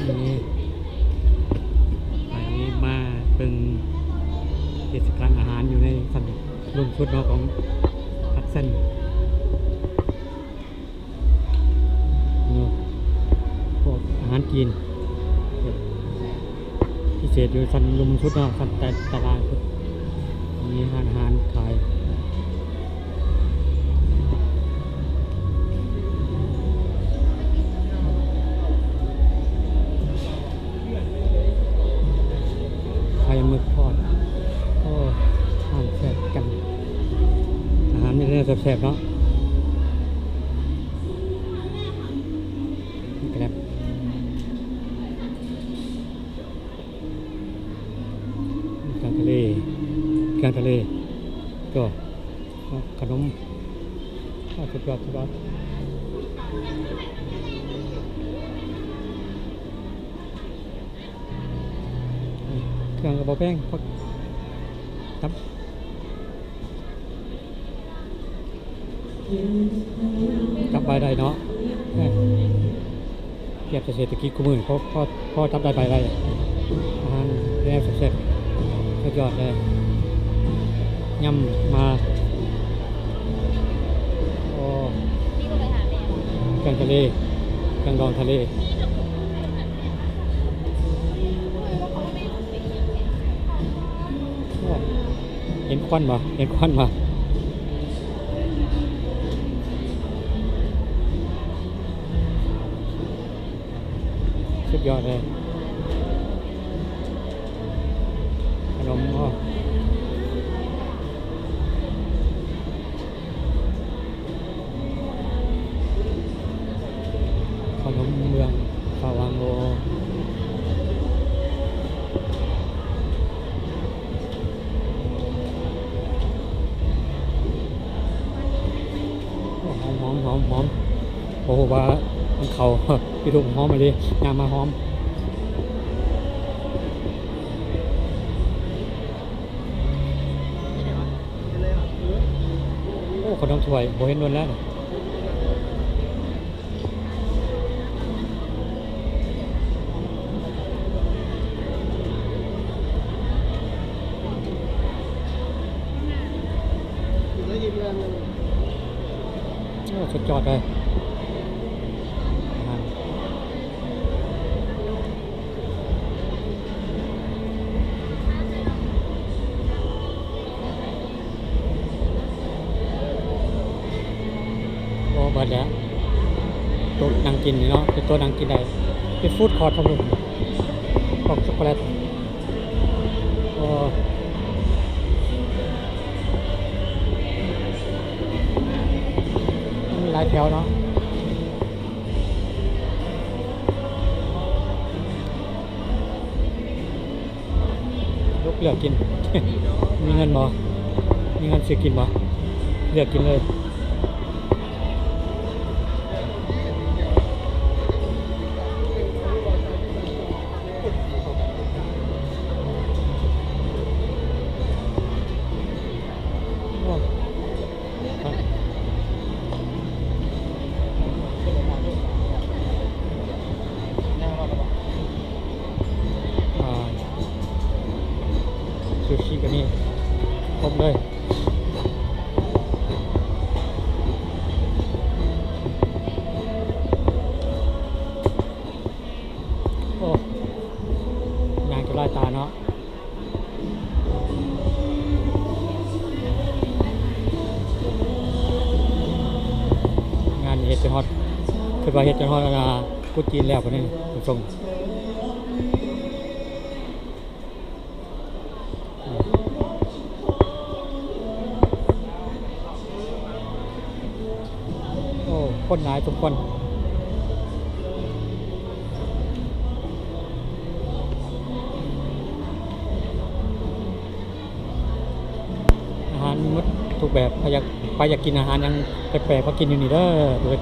นี่อันนี้มาเป็นเทศกาลอาหารอยู่ในสันรุ่นชุดเนาะของฮัตเซนเนาะพวกอาหารจีนพิเศษอยู่สันลุมชุดเนาะสันแต่ตลาดมีอาหารขายไข่หมึกทอดโอ้อาหารแซ่บกันอาหารนี่แซ่บๆเนาะนี่ก็แล้วกลางทะเลก็ขนมสุดยอดเครื่องกระบอกแป้งครับกลับไปได้เนาะเก็บเศรษฐกิจกูมือพอจับได้ไปได้อาหารแซ่บสุดยอดเลยยำมาโอ้แกงทะเลแกงดองทะเลเห็นควันมาสุดยอดเลยขนมก็ขนมเมืองคาวางโลหอมโอ้โหว่ามันเขาพี่ถุงหอมมาดิงามมาหอมโอ้ขนมถ้วยโบเห็นนวลแล้วสุดยอดเลยโอ้บัดแล้วโต๊ะนั่งกินเนาะเป็นโต๊ะนั่งกินได้เป็นฟู้ดคอร์ทครับผมของช็อกโกแลตโอ้หลายแถวเนาะลุกเลือกกิน มีเงินบ่ซื้อกินบ่เลือกกินเลยซูชิก็นี่ครบเลยโอ้ยางจะลายตาเนาะงานเฮ็ดจนฮอตคือว่าเฮ็ดจนฮอตกูจีนแล้วปะนี่ผู้ชมคนหลายทุกคนอาหารมดทุกแบบใครอยากกินอาหารยังแปลกๆมากินอยู่นี่เด้อเบิด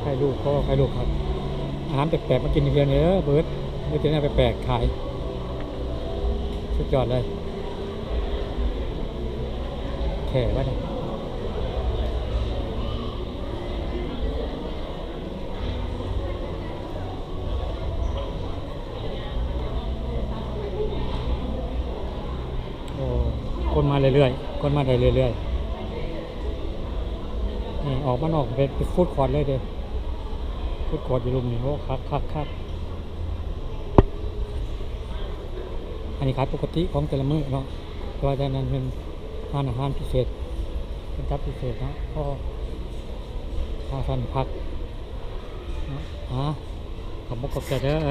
ใครลูกครับอาหารแปลกๆมากินเพียงเนี้ยเบิร์ดไม่กินอะไรแปลกๆขายสุด ดยอดเลยแข่ว่าเนี่ยโอ้คนมาเรื่อยๆคนมาได้เรื่อยๆนี่ออกมันออกเป็นฟู้ดคอร์ทเลยเด้ฟู้ดคอร์ทอยู่รุมนี่โอ้ครับอันนี้ขายปกติของแต่ละมื้อเนาะแต่ว่าแต่นั้นเป็นร้านอาหารพิเศษเป็นจัดพิเศษเนาะก็พาท่านพักเนาะขอบคุณเด้อ